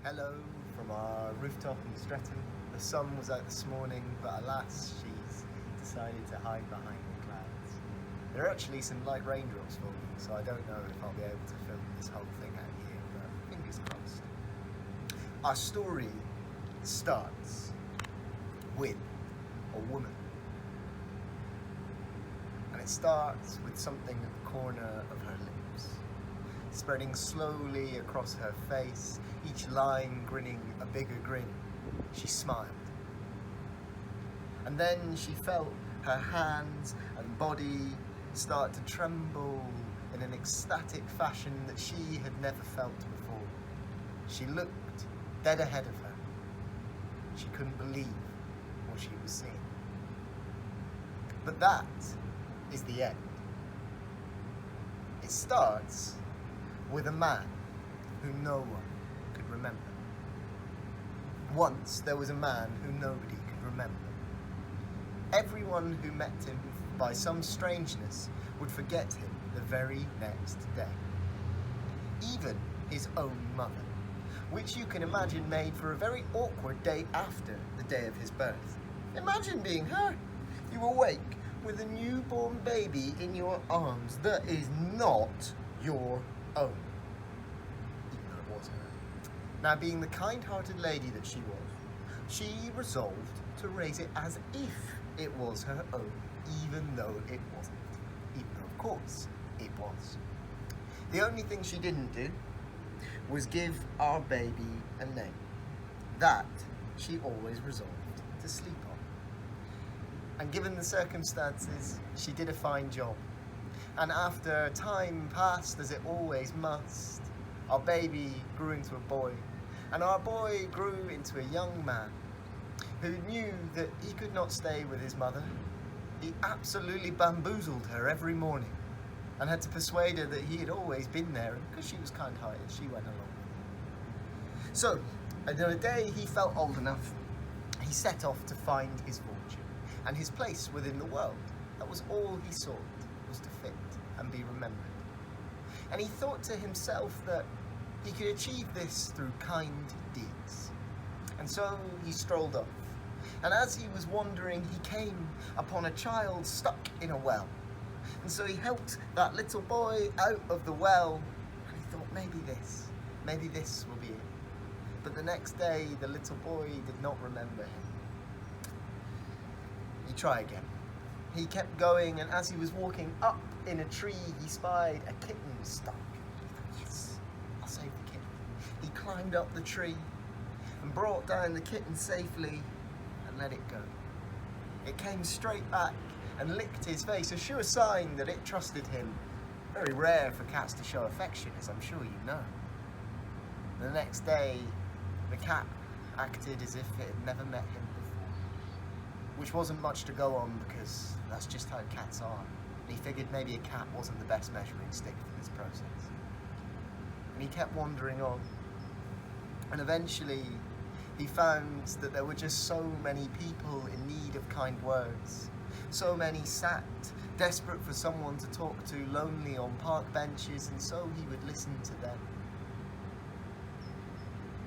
Hello from our rooftop in Streatham. The sun was out this morning, but alas, she's decided to hide behind the clouds. There are actually some light raindrops falling, so I don't know if I'll be able to film this whole thing out here, but fingers crossed. Our story starts with a woman. And it starts with something at the corner of her lips, spreading slowly across her face, each line grinning a bigger grin. She smiled. And then she felt her hands and body start to tremble in an ecstatic fashion that she had never felt before. She looked dead ahead of her. She couldn't believe what she was seeing. But that is the end. It starts with a man who no one could remember. Once there was a man who nobody could remember. Everyone who met him by some strangeness would forget him the very next day. Even his own mother, which you can imagine made for a very awkward day after the day of his birth. Imagine being her. You awake with a newborn baby in your arms that is not your own. Even though it was her. Now, being the kind-hearted lady that she was, she resolved to raise it as if it was her own, even though it wasn't. Even though, of course, it was. The only thing she didn't do was give our baby a name. That she always resolved to sleep on. And given the circumstances, she did a fine job. And after time passed, as it always must, our baby grew into a boy. And our boy grew into a young man who knew that he could not stay with his mother. He absolutely bamboozled her every morning and had to persuade her that he had always been there, and because she was kind-hearted, she went along. So, on a day he felt old enough, he set off to find his fortune and his place within the world. That was all he sought, was to fit and be remembered. And he thought to himself that he could achieve this through kind deeds. And so he strolled off. And as he was wandering, he came upon a child stuck in a well. And so he helped that little boy out of the well, and he thought, maybe this will be it. But the next day, the little boy did not remember him. He tried again. He kept going, and as he was walking up in a tree, he spied a kitten stuck. He thought, yes, I'll save the kitten. He climbed up the tree and brought down the kitten safely and let it go. It came straight back and licked his face, a sure sign that it trusted him. Very rare for cats to show affection, as I'm sure you know. The next day, the cat acted as if it had never met him before, which wasn't much to go on because that's just how cats are. And he figured maybe a cat wasn't the best measuring stick for this process. And he kept wandering on. And eventually, he found that there were just so many people in need of kind words. So many sat, desperate for someone to talk to, lonely on park benches, and so he would listen to them.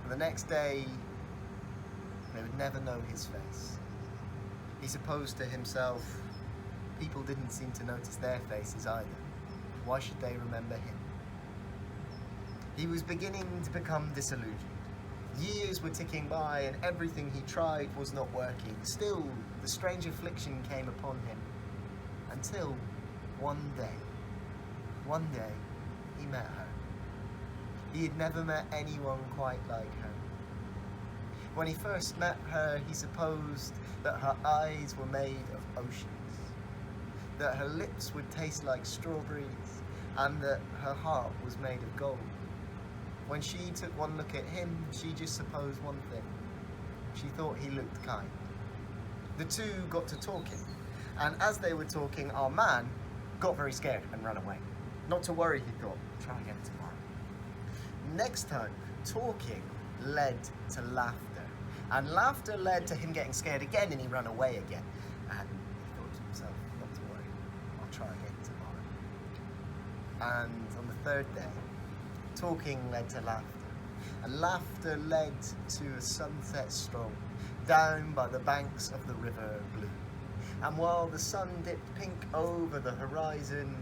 And the next day, they would never know his face. He supposed to himself, people didn't seem to notice their faces either. Why should they remember him? He was beginning to become disillusioned. Years were ticking by and everything he tried was not working. Still, the strange affliction came upon him until one day, he met her. He had never met anyone quite like her. When he first met her, he supposed that her eyes were made of oceans, that her lips would taste like strawberries, and that her heart was made of gold. When she took one look at him, she just supposed one thing. She thought he looked kind. The two got to talking, and as they were talking, our man got very scared and ran away. Not to worry, he thought, try again tomorrow. Next time, talking led to laughter, and laughter led to him getting scared again, and he ran away again. And he thought to himself, not to worry, I'll try again tomorrow. And on the third day, talking led to laughter. and laughter led to a sunset stroll down by the banks of the river blue. And while the sun dipped pink over the horizon,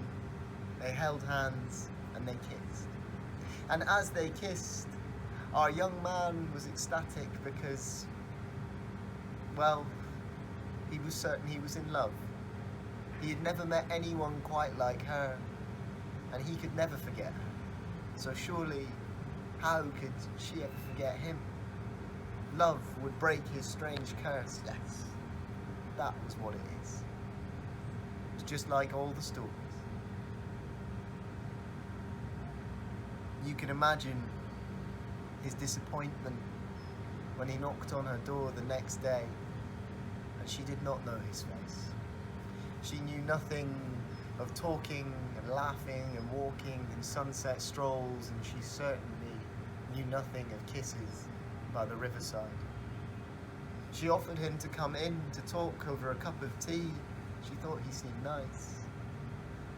they held hands and they kissed. And as they kissed, our young man was ecstatic because, well, he was certain he was in love. He had never met anyone quite like her, and he could never forget her. So surely, how could she ever forget him? Love would break his strange curse. Yes, that was what it is. It's just like all the stories. You can imagine his disappointment when he knocked on her door the next day and she did not know his face. She knew nothing of talking and laughing and walking and sunset strolls, and she certainly knew nothing of kisses by the riverside. She offered him to come in to talk over a cup of tea. She thought he seemed nice.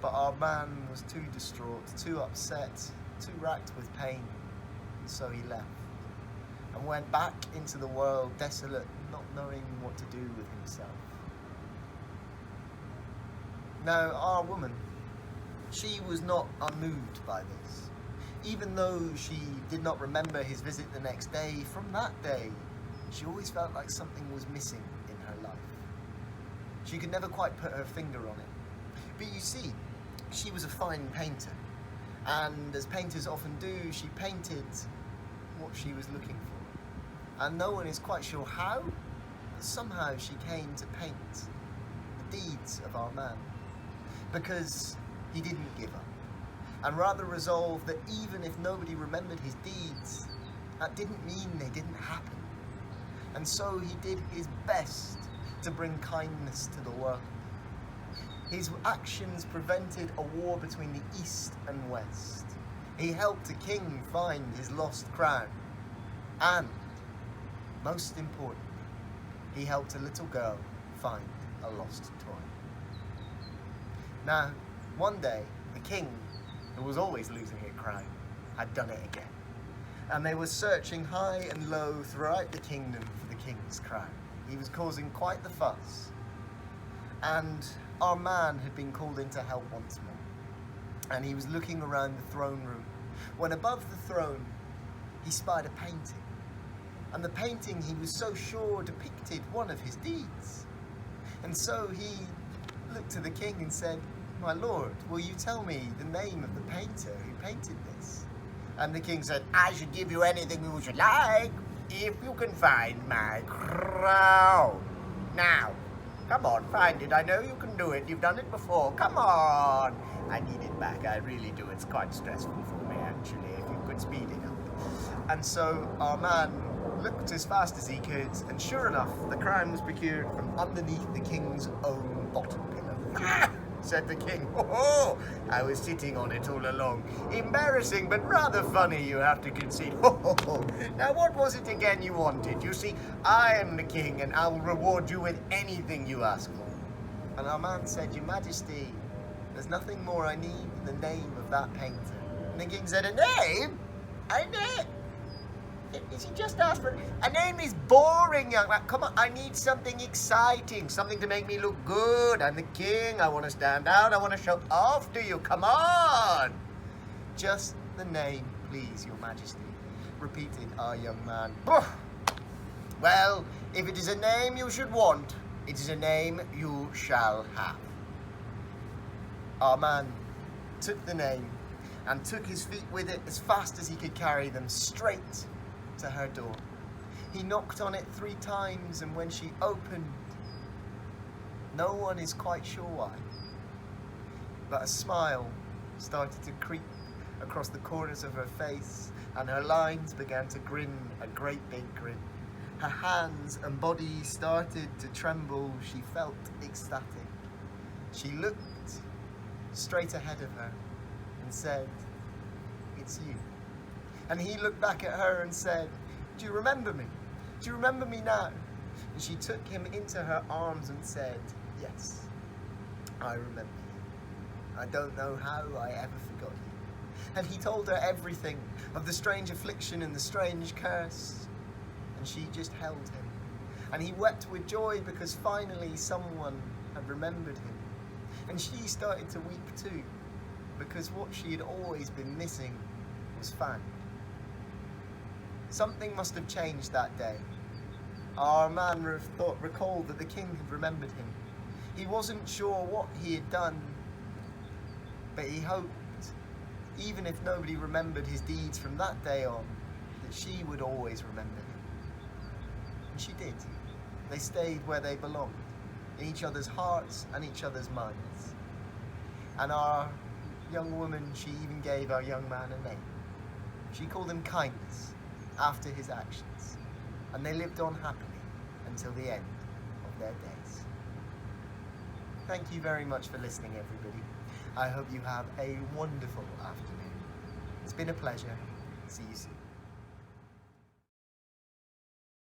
But our man was too distraught, too upset, too racked with pain, and so he left and went back into the world desolate, not knowing what to do with himself. Now, our woman, she was not unmoved by this. Even though she did not remember his visit the next day, from that day, she always felt like something was missing in her life. She could never quite put her finger on it. But you see, she was a fine painter, and as painters often do, she painted what she was looking for. And no one is quite sure how, but somehow she came to paint the deeds of our man, because he didn't give up, and rather resolved that even if nobody remembered his deeds, that didn't mean they didn't happen. And so he did his best to bring kindness to the world. His actions prevented a war between the East and West. He helped a king find his lost crown. And, most importantly, he helped a little girl find a lost toy. Now, one day, the king, who was always losing at crime, had done it again. And they were searching high and low throughout the kingdom for the king's crown. He was causing quite the fuss. And our man had been called in to help once more. And he was looking around the throne room, when above the throne, he spied a painting. And the painting, he was so sure, depicted one of his deeds. And so he looked to the king and said, "My lord, will you tell me the name of the painter who painted this?" And the king said, "I should give you anything you should like, if you can find my crown. Now, come on, find it. I know you can do it. You've done it before. Come on. I need it back. I really do. It's quite stressful for me, actually, if you could speed it up." And so our man looked as fast as he could, and sure enough, the crown was procured from underneath the king's own bottom pillow. "Ah!" said the king. "Oh, I was sitting on it all along. Embarrassing, but rather funny, you have to concede. Now, what was it again you wanted? You see, I am the king, and I will reward you with anything you ask for." And our man said, "Your Majesty, there's nothing more I need than the name of that painter." And the king said, "A name? A name? Is he just asked for a name? Is boring, young man. Come on, I need something exciting, something to make me look good. I'm the king. I want to stand out. I want to show off to you. Come on." "Just the name, please, your Majesty," repeated our young man. "Well, if it is a name you should want, it is a name you shall have." Our man took the name and took his feet with it as fast as he could carry them straight to her door. He knocked on it 3 times, and when she opened, no one is quite sure why, but a smile started to creep across the corners of her face, and her lines began to grin a great big grin. Her hands and body started to tremble. She felt ecstatic. She looked straight ahead of her and said, "It's you." And he looked back at her and said, "Do you remember me? Do you remember me now?" And she took him into her arms and said, "Yes, I remember you. I don't know how I ever forgot you. And he told her everything of the strange affliction and the strange curse. And she just held him. And he wept with joy because finally someone had remembered him. And she started to weep too, because what she had always been missing was found. Something must have changed that day. Our man recalled that the king had remembered him. He wasn't sure what he had done, but he hoped, even if nobody remembered his deeds from that day on, that she would always remember him. And she did. They stayed where they belonged, in each other's hearts and each other's minds. And our young woman, she even gave our young man a name. She called him Kindness, after his actions. And they lived on happily until the end of their days. Thank you very much for listening, everybody. I hope you have a wonderful afternoon. It's been a pleasure. See you soon.